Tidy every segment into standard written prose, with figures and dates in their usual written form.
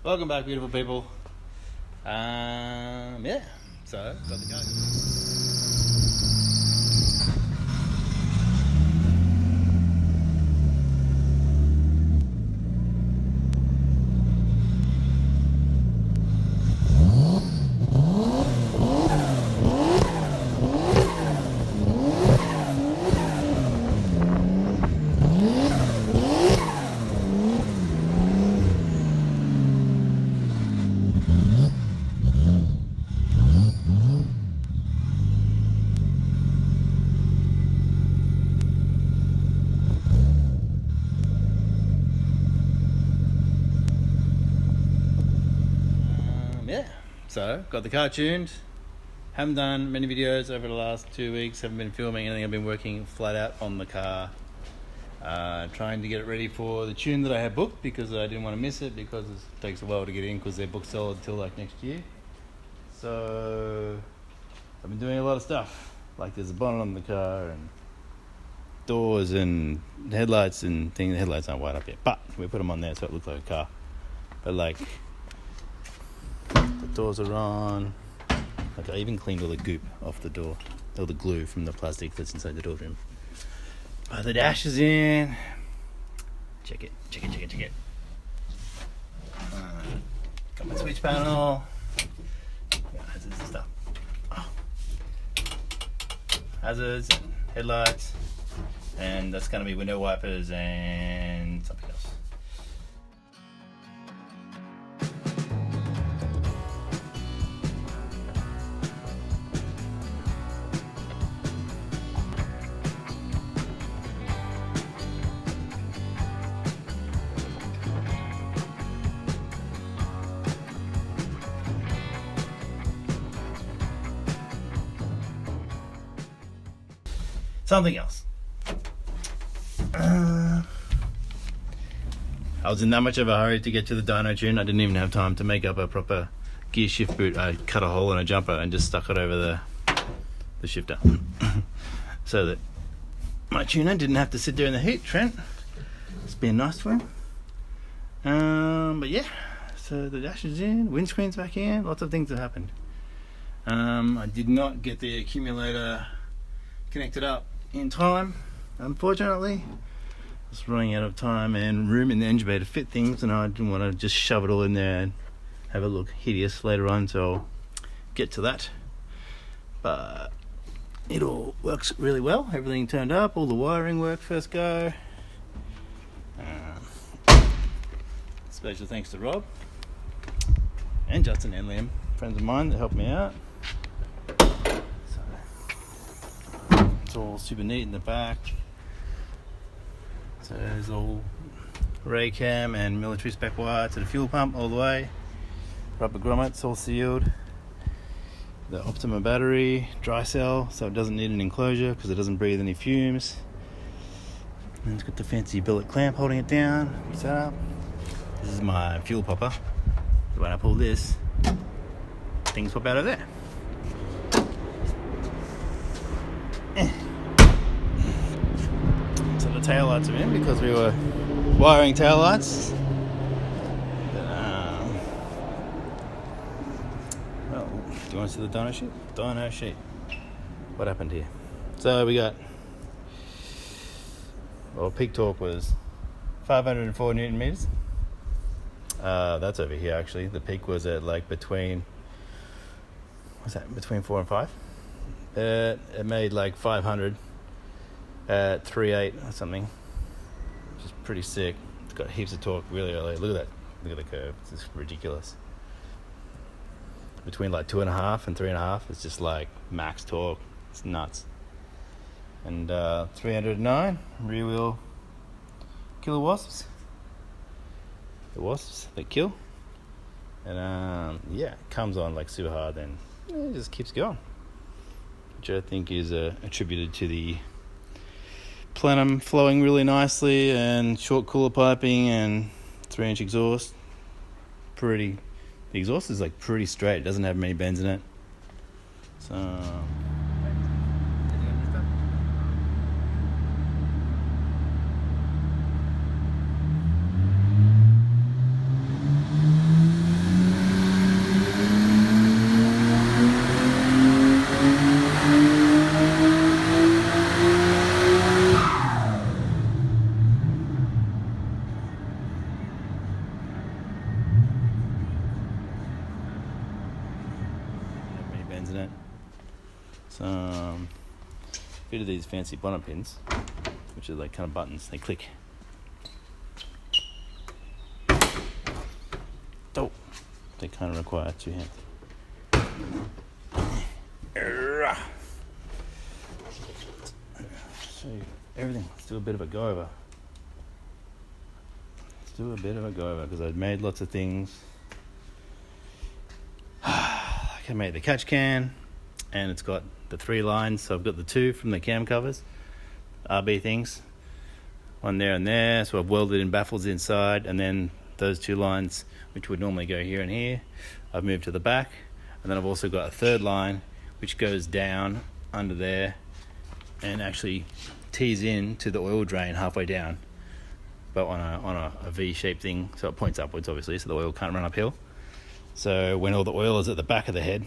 Welcome back, beautiful people. Yeah, so got the car. Yeah, so got the car tuned. Haven't done many videos over the last 2 weeks. Haven't been filming anything. I've been working flat out on the car, trying to get it ready for the tune that I had booked because I didn't want to miss it because it takes a while to get in because they're booked solid until like next year. So I've been doing a lot of stuff. Like there's a bonnet on the car and doors and headlights and things. The headlights aren't wired up yet, but we put them on there so it looks like a car. But like the doors are on. Like I even cleaned all the goop off the door, all the glue from the plastic that's inside the door trim. The dash is in. Check it. Got my switch panel. Got hazards and stuff. Hazards and headlights, and that's going to be window wipers and something else. Something else. I was in that much of a hurry to get to the dyno tune, I didn't even have time to make up a proper gear shift boot. I cut a hole in a jumper and just stuck it over the shifter so that my tuner didn't have to sit there in the heat. Trent, it's been nice for him. But yeah, so the dash is in, windscreen's back in, lots of things have happened. I did not get the accumulator connected up in time, unfortunately. I was running out of time and room in the engine bay to fit things, and I didn't want to just shove it all in there and have it look hideous later on, so I'll get to that. But it all works really well. Everything turned up, all the wiring worked first go. Special thanks to Rob and Justin and Liam, friends of mine that helped me out. It's all super neat in the back. So there's all ray cam and military spec wire to the fuel pump all the way. Rubber grommets all sealed. The Optima battery, dry cell, so it doesn't need an enclosure because it doesn't breathe any fumes. And it's got the fancy billet clamp holding it down. Set up. This is my fuel popper. When I pull this, things pop out of there. So the tail lights are in because we were wiring tail lights. Well, do you want to see the dyno sheet? Dyno sheet. What happened here? So we got, peak torque was 504 Newton meters. That's over here actually. The peak was at like between 4 and 5. It made like 500 at 3.8 or something, which is pretty sick. It's got heaps of torque really early. Look at that. Look at the curve. It's just ridiculous. Between like 2.5 and 3.5, it's just like max torque. It's nuts. And 309 rear wheel killer wasps. The wasps that kill. And yeah, it comes on like super hard, then it just keeps going, which I think is attributed to the plenum flowing really nicely and short cooler piping and 3-inch exhaust. The exhaust is like pretty straight. It doesn't have many bends in it. So chains in it. Some bit of these fancy bonnet pins, which are like kind of buttons. They click. Oh, they kind of require 2 hands. So everything. Let's do a bit of a go over. Because I've made lots of things. I made the catch can, and it's got the 3 lines. So I've got the 2 from the cam covers, RB things, one there and there. So I've welded in baffles inside, and then those 2 lines, which would normally go here and here, I've moved to the back. And then I've also got a 3rd line which goes down under there and actually tees in to the oil drain halfway down, but on a V-shaped thing, so it points upwards obviously, so the oil can't run uphill. So when all the oil is at the back of the head,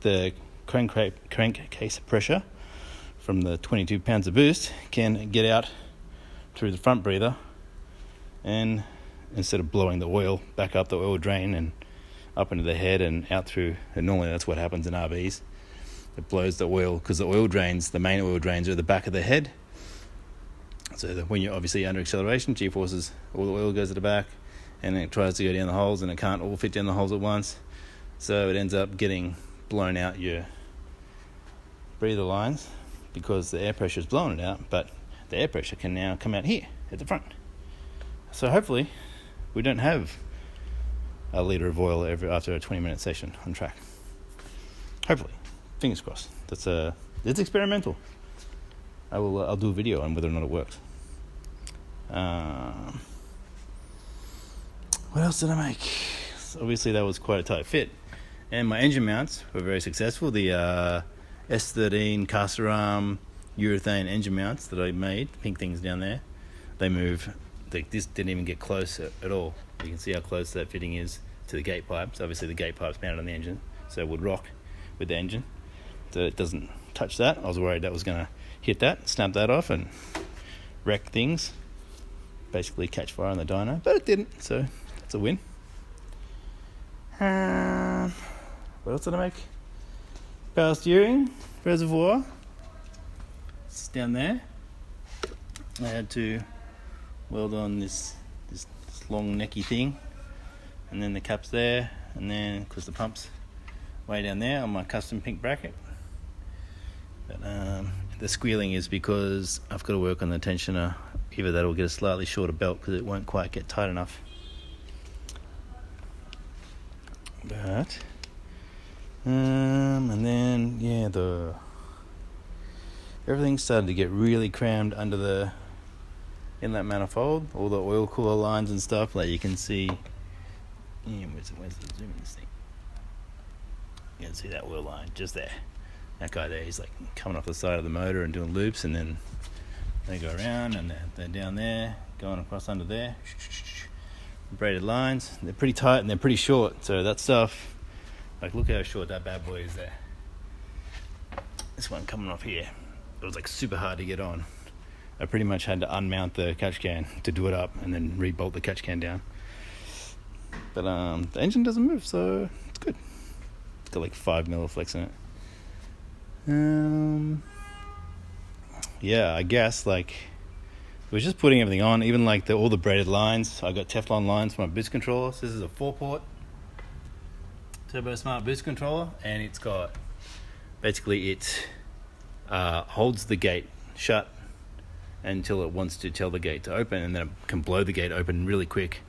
the crankcase pressure from the 22 pounds of boost can get out through the front breather, and instead of blowing the oil back up the oil drain and up into the head and out through, and normally that's what happens in RVs, it blows the oil, because the oil drains, the main oil drains, are at the back of the head. So that when you're obviously under acceleration, G-forces, all the oil goes to the back, and it tries to go down the holes, and it can't all fit down the holes at once. So it ends up getting blown out your breather lines, because the air pressure is blowing it out, but the air pressure can now come out here at the front. So hopefully we don't have a litre of oil after a 20-minute session on track. Hopefully. Fingers crossed. It's experimental. I'll do a video on whether or not it works. What else did I make? So obviously that was quite a tight fit, and my engine mounts were very successful. The S13 caster arm urethane engine mounts that I made, pink things down there, they move. This didn't even get close at all. You can see how close that fitting is to the gate pipe. So obviously the gate pipe's mounted on the engine, so it would rock with the engine. So it doesn't touch that. I was worried that was going to hit that, snap that off, and wreck things. Basically catch fire on the dyno, but it didn't, so that's a win. What else did I make? Power steering reservoir. It's down there. I had to weld on this long necky thing, and then the cap's there, and then because the pump's way down there on my custom pink bracket. But the squealing is because I've got to work on the tensioner. Either that or get a slightly shorter belt, because it won't quite get tight enough. But and then everything started to get really crammed under the inlet manifold, all the oil cooler lines and stuff. Like you can see, where's the zoom in this thing? You can see that oil line just there. That guy there, he's like coming off the side of the motor and doing loops, and then they go around and they're down there, going across under there. Braided lines. They're pretty tight and they're pretty short. So that stuff, like look how short that bad boy is there. This one coming off here, it was like super hard to get on. I pretty much had to unmount the catch can to do it up and then re-bolt the catch can down. But the engine doesn't move, so it's good. It's got like 5 mil of flex in it. I guess like we're just putting everything on, even like all the braided lines. I got Teflon lines for my boost controller. So this is a 4-port Turbo Smart boost controller, and it's got basically it holds the gate shut until it wants to tell the gate to open, and then it can blow the gate open really quick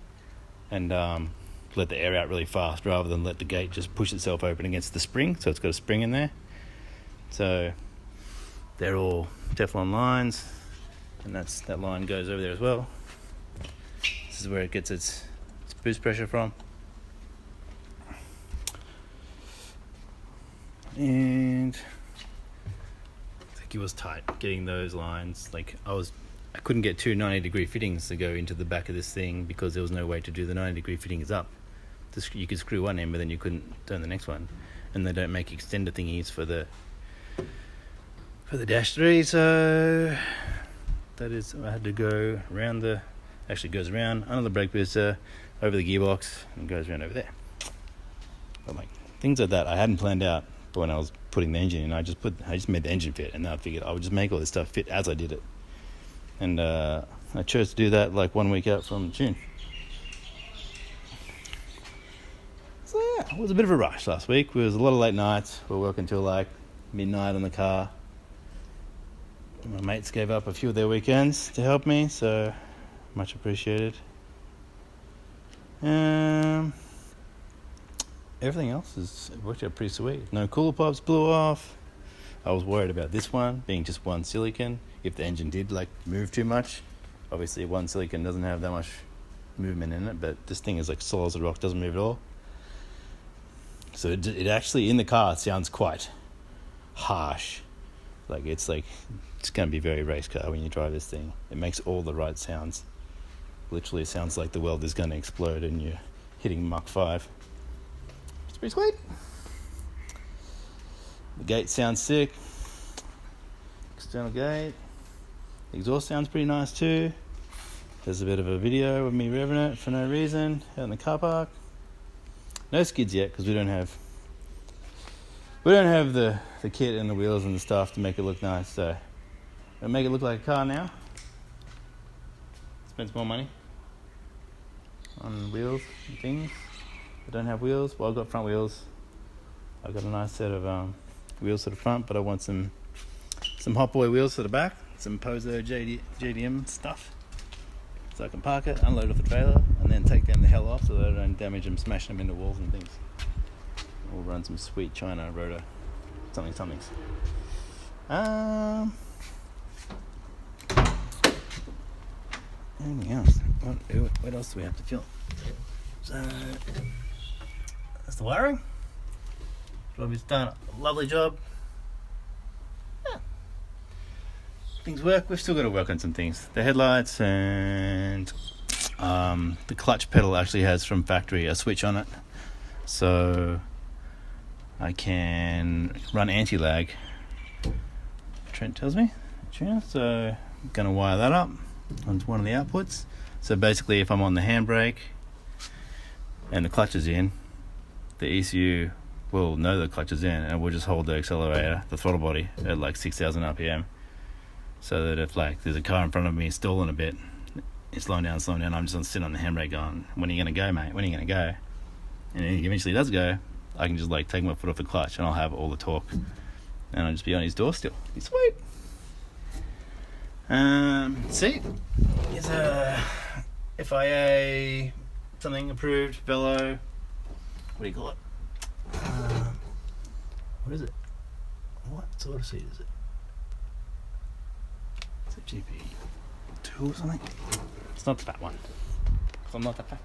and let the air out really fast, rather than let the gate just push itself open against the spring. So it's got a spring in there. So they're all Teflon lines, and that line goes over there as well. This is where it gets its boost pressure from. And I think it was tight getting those lines. Like I couldn't get 2 90-degree fittings to go into the back of this thing, because there was no way to do the 90-degree fittings up. You could screw one in, but then you couldn't turn the next one. And they don't make extender thingies for the dash 3, so that is, I had to go around actually goes around under the brake booster, over the gearbox, and goes around over there. But like things like that I hadn't planned out But when I was putting the engine in, I just made the engine fit, and then I figured I would just make all this stuff fit as I did it. And I chose to do that like 1 week out from June. So yeah, it was a bit of a rush last week. There was a lot of late nights. We were working till like midnight on the car. My mates gave up a few of their weekends to help me, so much appreciated. Everything else is worked out pretty sweet. No cooler pipes blew off. I was worried about this one being just one silicon. If the engine did like move too much, obviously one silicon doesn't have that much movement in it, but this thing is like solid as a rock, doesn't move at all. So it actually in the car it sounds quite harsh. It's going to be very race car when you drive this thing. It makes all the right sounds. Literally it sounds like the world is going to explode and you're hitting Mach 5. It's pretty sweet. The gate sounds sick. External gate. The exhaust sounds pretty nice too. There's a bit of a video of me revving it for no reason out in the car park. No skids yet because we don't have the kit and the wheels and the stuff to make it look nice. So I'll make it look like a car now. Spend some more money on wheels and things. I don't have wheels. Well, I've got front wheels. I've got a nice set of wheels to the front, but I want some Hot Boy wheels to the back. Some Pozo JDM stuff. So I can park it, unload off the trailer, and then take them the hell off so that I don't damage them, smashing them into walls and things. We'll run some sweet China rotor somethings. Anything else? What else do we have to film? So that's the wiring. Robbie's done a lovely job. Yeah. Things work. We've still got to work on some things. The headlights and the clutch pedal actually has from factory a switch on it, so I can run anti-lag. Trent tells me. So I'm going to wire that up onto one of the outputs. So basically if I'm on the handbrake and the clutch is in, the ECU will know the clutch is in and we'll just hold the accelerator, the throttle body, at like 6,000 RPM. So that if like there's a car in front of me stalling a bit, it's slowing down, I'm just sitting on the handbrake going, when are you going to go, mate? When are you going to go? And then he eventually does go, I can just like take my foot off the clutch and I'll have all the torque. And I'll just be on his door still. It's sweet. Seat is a FIA something approved Velo. What do you call it? What is it? What sort of seat is it? Is it GP2 or something? It's not the fat one. I'm not that fat.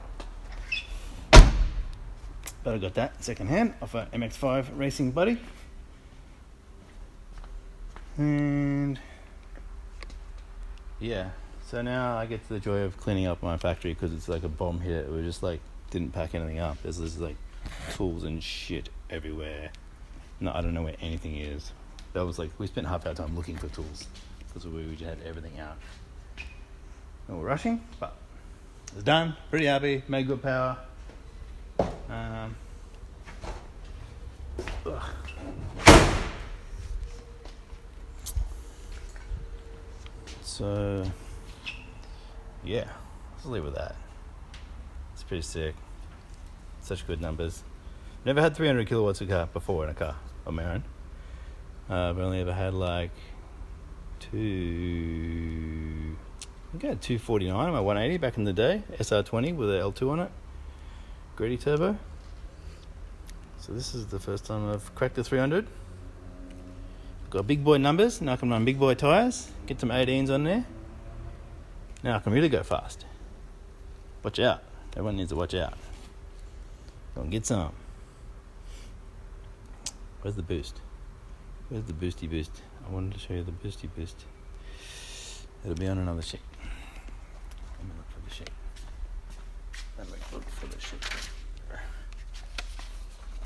But I got that second hand off a MX-5 Racing Buddy. And yeah, so now I get to the joy of cleaning up my factory because it's like a bomb hit. We just like didn't pack anything up. There's like tools and shit everywhere. No, I don't know where anything is. That was like, we spent half our time looking for tools because we just had everything out. And we're rushing, but it's done. Pretty happy, made good power. So yeah, let's leave with that. It's pretty sick. Such good numbers. Never had 300 kilowatts of car before in a car on my own. I've only ever had like I think I had 249 on my 180 back in the day, SR20 with an L2 on it, Grady turbo. So this is the first time I've cracked the 300. Got big boy numbers, now I can run big boy tyres, get some 18s on there. Now I can really go fast. Watch out, everyone needs to watch out. Go and get some. Where's the boost? Where's the boosty boost? I wanted to show you the boosty boost. It'll be on another sheet. Let me look for the sheet.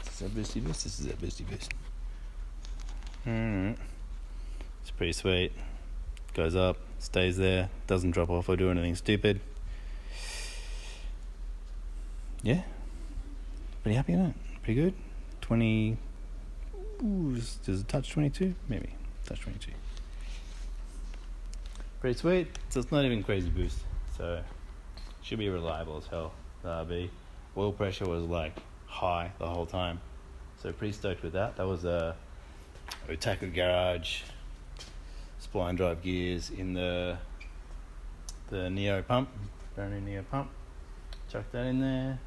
This is a boosty boost. This is a boosty boost. It's pretty sweet. Goes up, stays there, doesn't drop off or do anything stupid. Yeah, pretty happy with it. Pretty good. Ooh, does it touch 22? Maybe touch 22. Pretty sweet. So it's not even crazy boost. So should be reliable as hell. The RB. Oil pressure was like high the whole time. So pretty stoked with that. That was a Otaka Garage spline drive gears in the Neo pump, brand new Neo pump. Chucked that in there.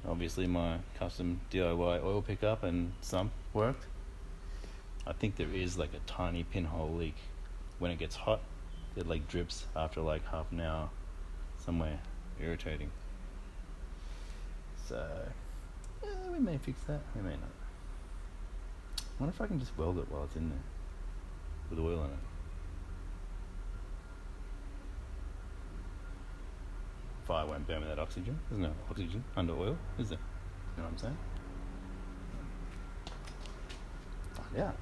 Obviously my custom DIY oil pickup and sump worked. I think there is like a tiny pinhole leak when it gets hot. It like drips after like half an hour somewhere, irritating. So we may fix that, we may not. I wonder if I can just weld it while it's in there with oil in it. Fire won't burn with that oxygen. There's no oxygen under oil, is there? You know what I'm saying? Find out.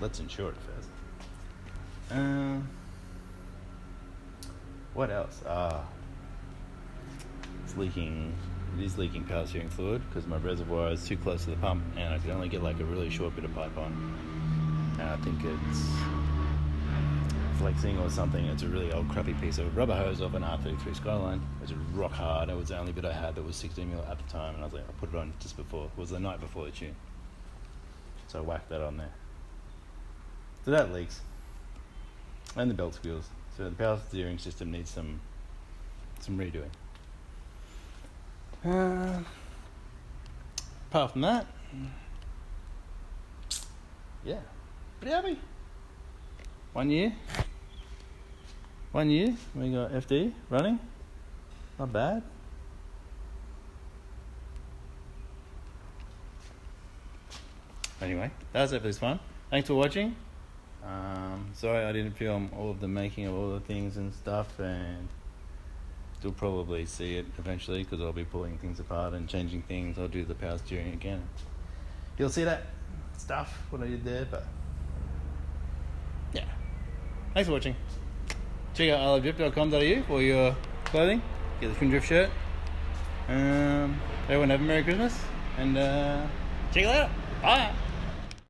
Let's insure it first. What else? It's leaking. It is leaking power steering fluid because my reservoir is too close to the pump and I can only get like a really short bit of pipe on. And I think it's flexing or something. It's a really old crappy piece of rubber hose off an R33 Skyline. It's rock hard. It was the only bit I had that was 16mm at the time, and I was like, I put it on just before. It was the night before the tune, so I whacked that on there. So that leaks, and the belt squeals. So the power steering system needs some redoing. Apart from that, yeah, pretty happy. 1 year. 1 year. We got FD running. Not bad. Anyway, that was it for this one. Thanks for watching. Sorry I didn't film all of the making of all the things and stuff, and you'll probably see it eventually because I'll be pulling things apart and changing things. I'll do the power steering again. You'll see that stuff, what I did there, but yeah. Thanks for watching. Check out ilovedrift.com.au for your clothing. Get the Twin Drift shirt. Everyone have a Merry Christmas, and check it out. Bye.